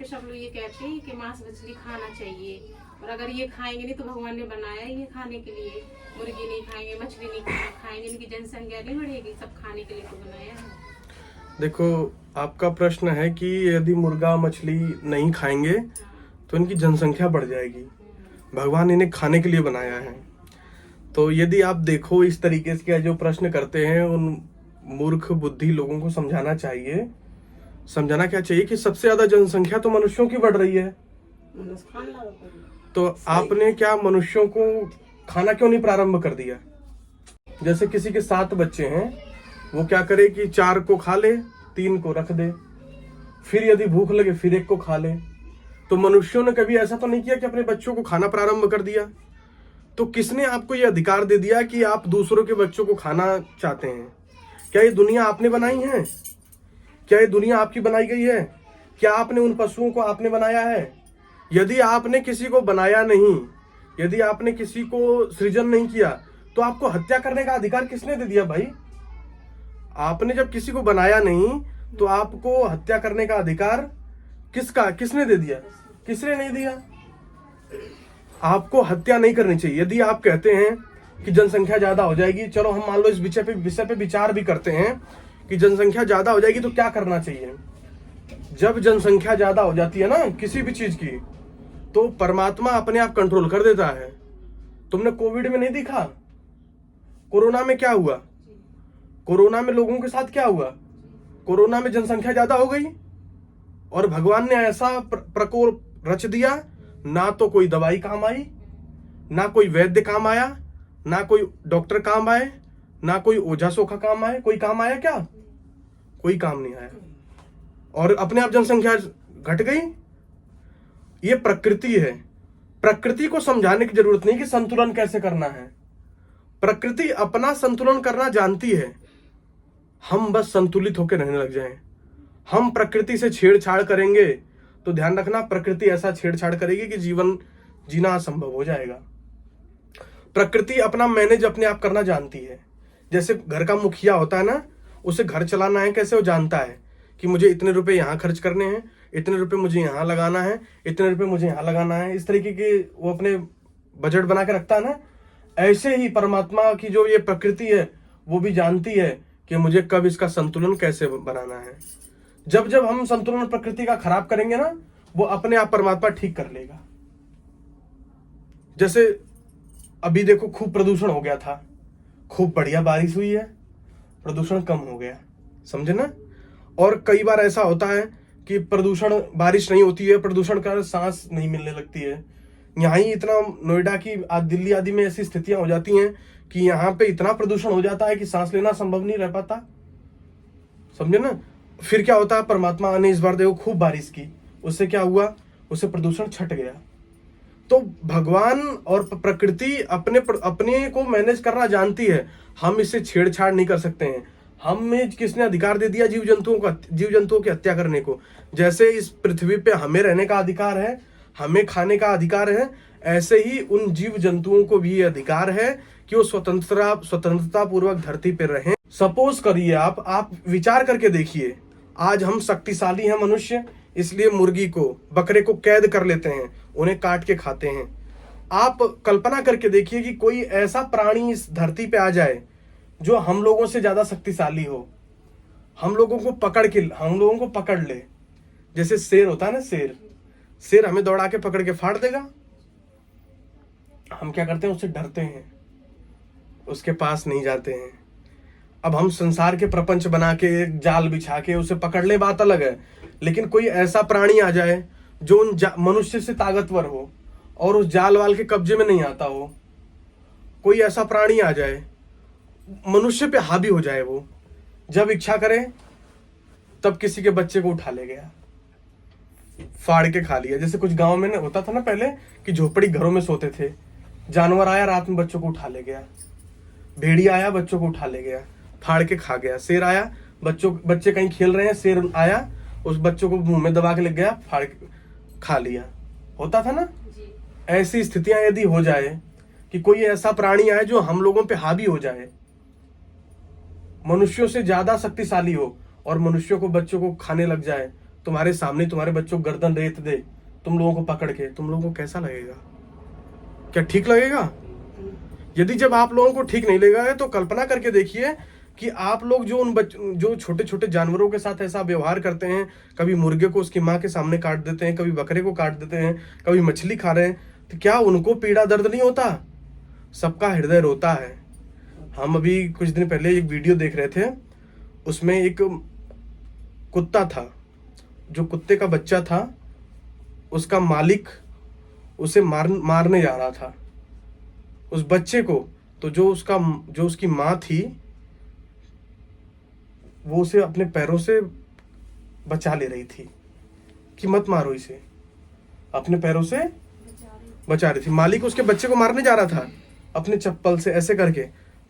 पे सब लोग ये कहते हैं कि मांस मछली खाना चाहिए, और अगर ये खाएंगे नहीं तो भगवान ने बनाया ये खाने के लिए। मुर्गी नहीं खाएंगे, मछली नहीं खाएंगे, इनकी जनसंख्या नहीं बढ़ेगी, सब खाने के लिए तो बनाया है। देखो, आपका प्रश्न है कि यदि मुर्गा मछली नहीं खाएंगे तो इनकी जनसंख्या बढ़ जाएगी। भगवान इन्हें खाने के लिए बनाया है। तो यदि आप देखो, इस तरीके से जो प्रश्न करते हैं, उन मूर्ख बुद्धि लोगों को समझाना चाहिए। समझाना क्या चाहिए कि सबसे ज्यादा जनसंख्या तो मनुष्यों की बढ़ रही है, तो आपने क्या मनुष्यों को खाना क्यों नहीं प्रारंभ कर दिया? जैसे किसी के 7 बच्चे हैं, वो क्या करे कि 4 को खा ले, 3 को रख दे, फिर यदि भूख लगे फिर 1 को खा ले। तो मनुष्यों ने कभी ऐसा तो नहीं किया कि अपने बच्चों को खाना प्रारंभ कर दिया। तो किसने आपको यह अधिकार दे दिया कि आप दूसरों के बच्चों को खाना चाहते हैं? क्या ये दुनिया आपने बनाई है? क्या ये दुनिया आपकी बनाई गई है? क्या आपने उन पशुओं को आपने बनाया है? यदि आपने किसी को बनाया नहीं, यदि आपने किसी को सृजन नहीं किया, तो आपको हत्या करने का अधिकार किसने दे दिया भाई? आपने जब किसी को बनाया नहीं तो आपको हत्या करने का अधिकार किसने दे दिया? किसने नहीं दिया। आपको हत्या नहीं करनी चाहिए। यदि आप कहते हैं कि जनसंख्या ज्यादा हो जाएगी, चलो हम मान लो इस विषय पे विचार भी करते हैं कि जनसंख्या ज्यादा हो जाएगी तो क्या करना चाहिए। जब जनसंख्या ज्यादा हो जाती है ना किसी भी चीज की, तो परमात्मा अपने आप कंट्रोल कर देता है। तुमने कोविड में नहीं देखा? कोरोना में क्या हुआ? कोरोना में लोगों के साथ क्या हुआ? कोरोना में जनसंख्या ज्यादा हो गई और भगवान ने ऐसा प्रकोप रच दिया, ना तो कोई दवाई काम आई, ना कोई वैद्य काम आया, ना कोई डॉक्टर काम आए, ना कोई ओझा सोखा काम आए। कोई काम आया क्या? कोई काम नहीं आया, और अपने आप जनसंख्या घट गई। ये प्रकृति है। प्रकृति को समझाने की जरूरत नहीं कि संतुलन कैसे करना है। प्रकृति अपना संतुलन करना जानती है। हम बस संतुलित होकर रहने लग जाएं। हम प्रकृति से छेड़छाड़ करेंगे तो ध्यान रखना, प्रकृति ऐसा छेड़छाड़ करेगी कि जीवन जीना असंभव हो जाएगा। प्रकृति अपना मैनेज अपने आप करना जानती है। जैसे घर का मुखिया होता है ना, उसे घर चलाना है कैसे, वो जानता है कि मुझे इतने रुपए यहाँ खर्च करने हैं, इतने रुपए मुझे यहाँ लगाना है, इतने रुपए मुझे यहाँ लगाना है। इस तरीके के वो अपने बजट बना के रखता है ना। ऐसे ही परमात्मा की जो ये प्रकृति है वो भी जानती है कि मुझे कब इसका संतुलन कैसे बनाना है। जब जब हम संतुलन प्रकृति का खराब करेंगे ना, वो अपने आप परमात्मा ठीक कर लेगा। जैसे अभी देखो, खूब प्रदूषण हो गया था, खूब बढ़िया बारिश हुई है, प्रदूषण कम हो गया, समझे ना। और कई बार ऐसा होता है कि प्रदूषण, बारिश नहीं होती है, प्रदूषण का सांस नहीं मिलने लगती है। यहाँ ही इतना नोएडा की, दिल्ली आदि में ऐसी स्थितियां हो जाती हैं कि यहाँ पे इतना प्रदूषण हो जाता है कि सांस लेना संभव नहीं रह पाता, समझे ना। फिर क्या होता है, परमात्मा ने इस बार देखो खूब बारिश की, उससे क्या हुआ, उससे प्रदूषण छट गया। तो भगवान और प्रकृति अपने को मैनेज करना जानती है। हम इससे छेड़छाड़ नहीं कर सकते हैं। हमें किसने अधिकार दे दिया जीव जंतुओं की हत्या करने को? जैसे इस पृथ्वी पे हमें रहने का अधिकार है, हमें खाने का अधिकार है, ऐसे ही उन जीव जंतुओं को भी अधिकार है कि वो स्वतंत्रता पूर्वक धरती पर रहें। सपोज करिए, आप विचार करके देखिए, आज हम शक्तिशाली हैं मनुष्य, इसलिए मुर्गी को, बकरे को कैद कर लेते हैं, उन्हें काट के खाते हैं। आप कल्पना करके देखिए कि कोई ऐसा प्राणी इस धरती पे आ जाए जो हम लोगों से ज्यादा शक्तिशाली हो, हम लोगों को पकड़ ले। जैसे शेर होता है ना, शेर हमें दौड़ा के पकड़ के फाड़ देगा। हम क्या करते हैं, उससे डरते हैं, उसके पास नहीं जाते हैं। अब हम संसार के प्रपंच बना के, एक जाल बिछा के उसे पकड़ ले, बात अलग है। लेकिन कोई ऐसा प्राणी आ जाए जो उन मनुष्य से ताकतवर हो और उस जाल वाल के कब्जे में नहीं आता हो, कोई ऐसा प्राणी आ जाए, मनुष्य पे हावी हो जाए, वो जब इच्छा करे तब किसी के बच्चे को उठा ले गया, फाड़ के खा लिया। जैसे कुछ गांव में होता था ना पहले कि झोपड़ी घरों में सोते थे, जानवर आया रात में बच्चों को उठा ले गया, भेड़िया आया बच्चों को उठा ले गया, फाड़ के खा गया। शेर आया, बच्चे कहीं खेल रहे हैं, शेर आया, उस बच्चों को मुंह में दबा के लग गया, फाड़ के खा लिया। होता था ना। ऐसी स्थितियां यदि हो जाए कि कोई ऐसा प्राणी आए जो हम लोगों पे हावी हो जाए, मनुष्यों से ज्यादा शक्तिशाली हो और मनुष्यों को, बच्चों को खाने लग जाए, तुम्हारे सामने तुम्हारे बच्चों को गर्दन रेत दे तुम लोगों को पकड़ के, तुम लोगों को कैसा लगेगा? क्या ठीक लगेगा? यदि जब आप लोगों को ठीक नहीं लगेगा तो कल्पना करके देखिए कि आप लोग जो छोटे छोटे जानवरों के साथ ऐसा व्यवहार करते हैं, कभी मुर्गे को उसकी माँ के सामने काट देते हैं, कभी बकरे को काट देते हैं, कभी मछली खा रहे हैं, तो क्या उनको पीड़ा दर्द नहीं होता? सबका हृदय रोता है। हम अभी कुछ दिन पहले एक वीडियो देख रहे थे, उसमें एक कुत्ता था, जो कुत्ते का बच्चा था, उसका मालिक उसे मारने जा रहा था उस बच्चे को। तो जो उसकी माँ थी वो उसे अपने पैरों से बचा ले रही थी कि मत मारो इसे, अपने पैरों से बचा रही थी। मालिक उसके बच्चे को मारने जा रहा था अपने चप्पल से ऐसे करके,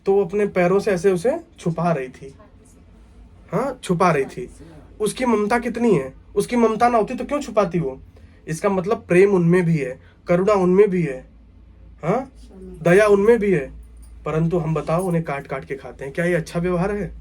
तो वो अपने पैरों से ऐसे उसे छुपा रही थी। हाँ, छुपा रही थी। उसकी ममता कितनी है, उसकी ममता ना होती तो क्यों छुपाती वो? इसका मतलब प्रेम उनमें भी है, करुणा उनमें भी है, हाँ, दया उनमें भी है, परंतु हम बताओ उन्हें काट काट के खाते हैं। क्या ये अच्छा व्यवहार है?